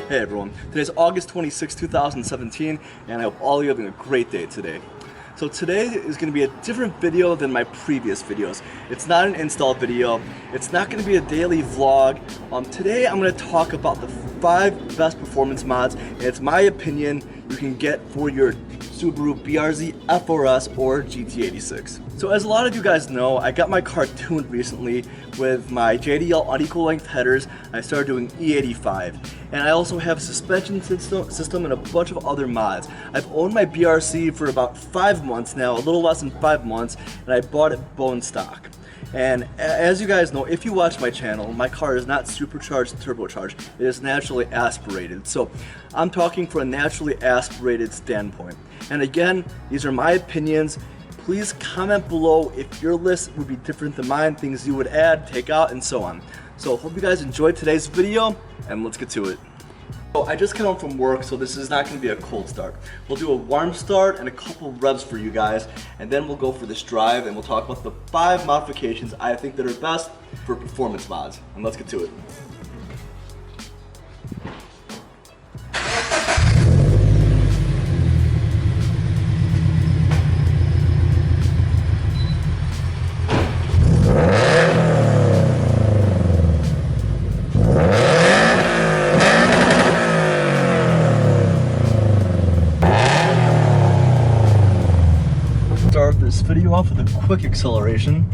Hey everyone, today's August 26, 2017, and I hope all of you are having a great day today. So today is going to be a different video than my previous videos. It's not an install video, it's not going to be a daily vlog. Today I'm going to talk about the 5 best performance mods, and it's my opinion you can get for your Subaru BRZ, FRS, or GT86. So as a lot of you guys know, I got my car tuned recently with my JDL unequal length headers. I started doing E85, and I also have a suspension system and a bunch of other mods. I've owned my BRZ for about 5 months now, a little less than 5 months, and I bought it bone stock. And as you guys know, if you watch my channel, my car is not supercharged, turbocharged. It is naturally aspirated. So I'm talking from a naturally aspirated standpoint. And again, these are my opinions. Please comment below if your list would be different than mine, things you would add, take out, and so on. So hope you guys enjoyed today's video, and let's get to it. So I just came home from work, so this is not going to be a cold start. We'll do a warm start and a couple revs for you guys, and then we'll go for this drive and we'll talk about the 5 modifications I think that are best for performance mods. And let's get to it. Start this video off with a quick acceleration.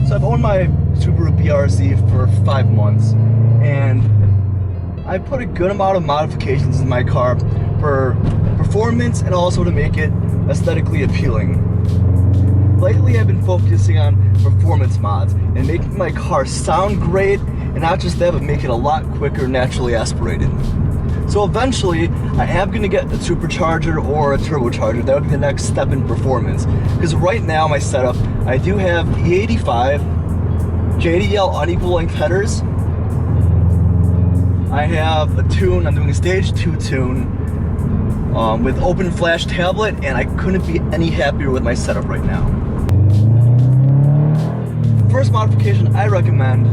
So I've owned my Subaru BRZ for 5 months, and I put a good amount of modifications in my car for performance and also to make it aesthetically appealing. Lately I've been focusing on performance mods and making my car sound great, and not just that, but make it a lot quicker, naturally aspirated. So eventually I am going to get a supercharger or a turbocharger. That would be the next step in performance, because right now my setup, I do have E85, JDL unequal length headers, I have a tune, I'm doing a stage 2 tune with open flash tablet, and I couldn't be any happier with my setup right now. The first modification I recommend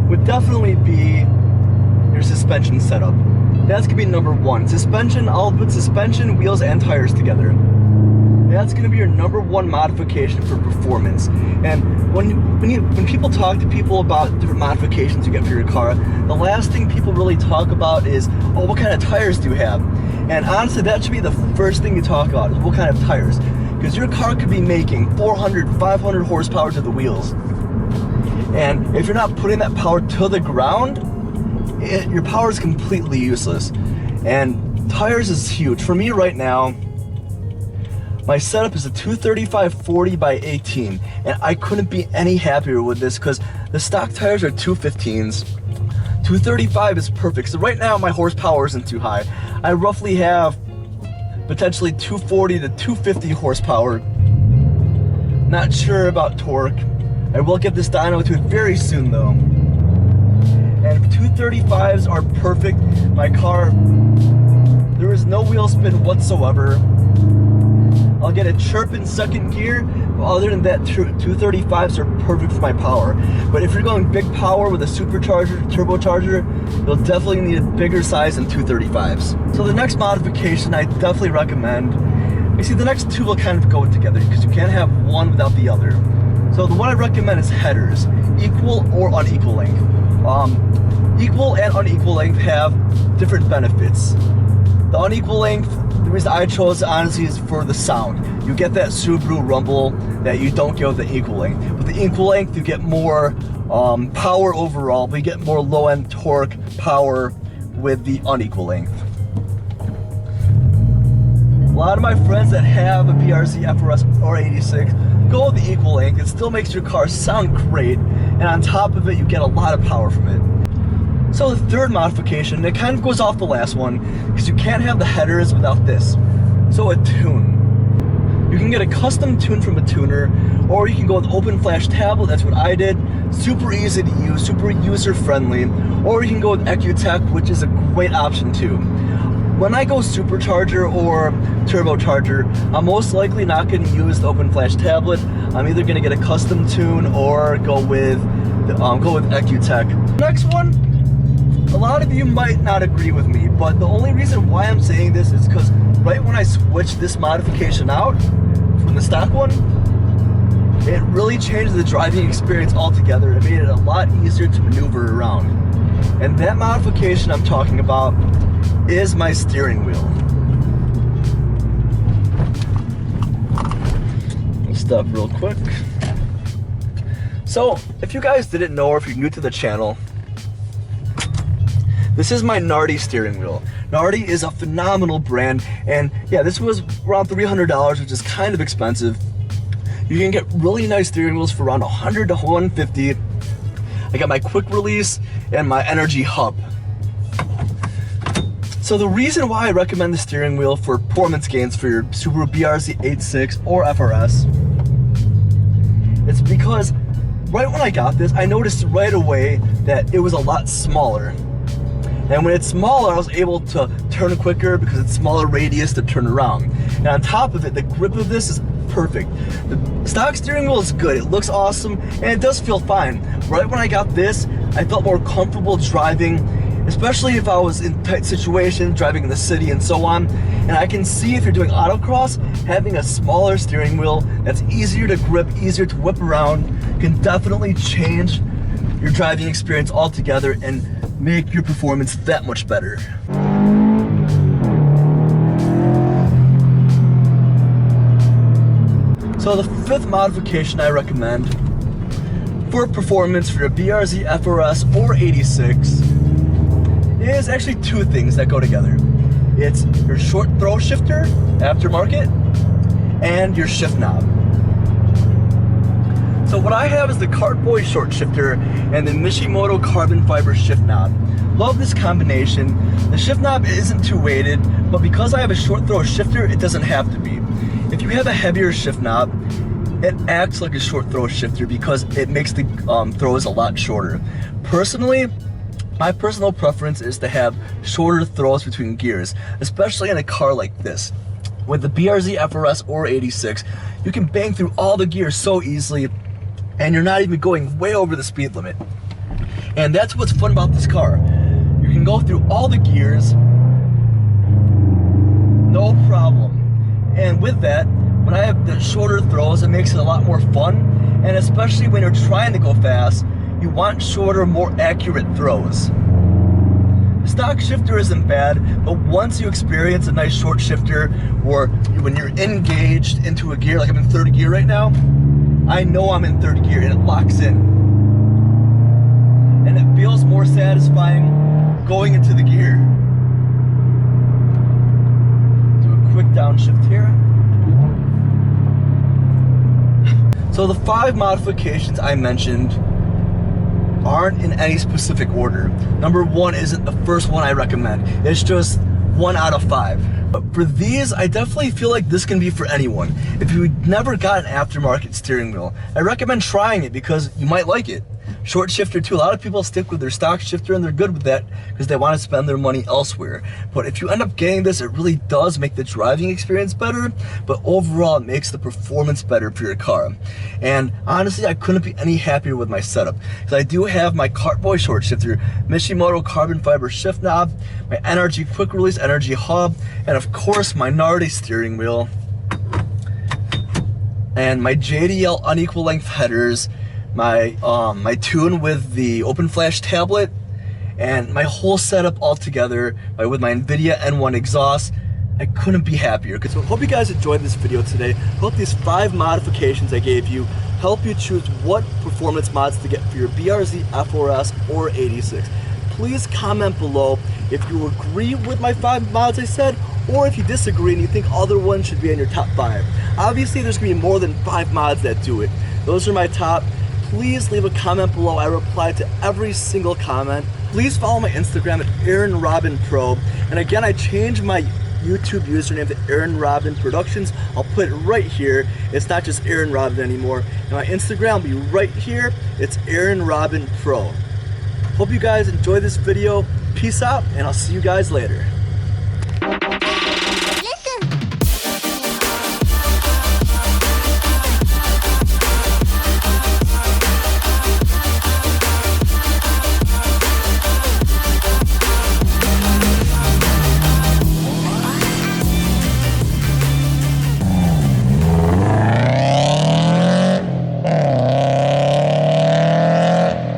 would definitely be your suspension setup. That's gonna be number 1. Suspension, I'll put suspension, wheels, and tires together. That's gonna be your number 1 modification for performance. And when people talk to people about different modifications you get for your car, the last thing people really talk about is, oh, what kind of tires do you have? And honestly, that should be the first thing you talk about, is what kind of tires. Because your car could be making 400, 500 horsepower to the wheels. And if you're not putting that power to the ground, your power is completely useless. And tires is huge. For me right now, my setup is a 235/40 by 18, and I couldn't be any happier with this because the stock tires are 215s. 235 is perfect. So right now my horsepower isn't too high. I roughly have potentially 240 to 250 horsepower. Not sure about torque. I will get this dyno to it very soon though. And 235s are perfect. My car, there is no wheel spin whatsoever. I'll get a chirp in second gear, but other than that, 235s are perfect for my power. But if you're going big power with a supercharger, turbocharger, you'll definitely need a bigger size than 235s. So the next modification I definitely recommend, you see the next 2 will kind of go together because you can't have one without the other. So the one I recommend is headers, equal or unequal length. Equal and unequal length have different benefits. The unequal length, the reason I chose it honestly is for the sound. You get that Subaru rumble that you don't get with the equal length. With the equal length, you get more power overall, but you get more low-end torque power with the unequal length. A lot of my friends that have a BRZ, FRS, or 86 go with the equal length. It still makes your car sound great, and on top of it, you get a lot of power from it. So the third modification, it kind of goes off the last one, because you can't have the headers without this. So a tune. You can get a custom tune from a tuner, or you can go with open flash tablet. That's what I did. Super easy to use, super user friendly. Or you can go with EcuTech, which is a great option too. When I go supercharger or turbocharger, I'm most likely not going to use the open flash tablet. I'm either going to get a custom tune or go with EcuTech. Next one, a lot of you might not agree with me, but the only reason why I'm saying this is because right when I switched this modification out from the stock one, it really changed the driving experience altogether. It made it a lot easier to maneuver around. And that modification I'm talking about is my steering wheel. I'll stop real quick. So, if you guys didn't know, or if you're new to the channel, this is my Nardi steering wheel. Nardi is a phenomenal brand, and yeah, this was around $300, which is kind of expensive. You can get really nice steering wheels for around $100 to $150. I got my quick release and my energy hub. So the reason why I recommend the steering wheel for performance gains for your Subaru BRZ 86 or FRS is because right when I got this, I noticed right away that it was a lot smaller. And when it's smaller, I was able to turn quicker because it's smaller radius to turn around. And on top of it, the grip of this is perfect. The stock steering wheel is good, it looks awesome, and it does feel fine. Right when I got this, I felt more comfortable driving, especially if I was in tight situations, driving in the city and so on. And I can see if you're doing autocross, having a smaller steering wheel that's easier to grip, easier to whip around, can definitely change your driving experience altogether and make your performance that much better. So the fifth modification I recommend for performance for your BRZ FRS or 86 is actually two things that go together. It's your short throw shifter, aftermarket, and your shift knob. So what I have is the Cartboy short shifter and the Mishimoto carbon fiber shift knob. Love this combination. The shift knob isn't too weighted, but because I have a short throw shifter, it doesn't have to be. If you have a heavier shift knob, it acts like a short throw shifter because it makes the throws a lot shorter. Personally, my personal preference is to have shorter throws between gears, especially in a car like this. With the BRZ FRS or 86, you can bang through all the gears so easily, and you're not even going way over the speed limit. And that's what's fun about this car. You can go through all the gears, no problem. And with that, when I have the shorter throws, it makes it a lot more fun. And especially when you're trying to go fast, you want shorter, more accurate throws. The stock shifter isn't bad, but once you experience a nice short shifter, or when you're engaged into a gear, like I'm in third gear right now, I know I'm in third gear and it locks in. And it feels more satisfying going into the gear. Do a quick downshift here. So the 5 modifications I mentioned aren't in any specific order. Number 1 isn't the first one I recommend. It's just 1 out of 5. But for these, I definitely feel like this can be for anyone. If you never got an aftermarket steering wheel, I recommend trying it because you might like it. Short shifter too, a lot of people stick with their stock shifter and they're good with that because they want to spend their money elsewhere. But if you end up getting this, it really does make the driving experience better, but overall it makes the performance better for your car. And honestly, I couldn't be any happier with my setup because I do have my Cartboy short shifter, Mishimoto carbon fiber shift knob, my NRG quick release energy hub, and of course my Nardi steering wheel, and my JDL unequal length headers, my tune with the open flash tablet, and my whole setup all together with my NVIDIA N1 exhaust. I couldn't be happier. So I hope you guys enjoyed this video today. Hope these 5 modifications I gave you help you choose what performance mods to get for your BRZ FRS or 86. Please comment below if you agree with my 5 mods I said, or if you disagree and you think other ones should be in your top 5. Obviously there's gonna be more than 5 mods that do it. Those are my top. Please leave a comment below. I reply to every single comment. Please follow my Instagram at AaronRobinPro. And again, I changed my YouTube username to Aaron Robin Productions. I'll put it right here. It's not just Aaron Robin anymore. And my Instagram will be right here. It's Aaron Robin Pro. Hope you guys enjoy this video. Peace out, and I'll see you guys later.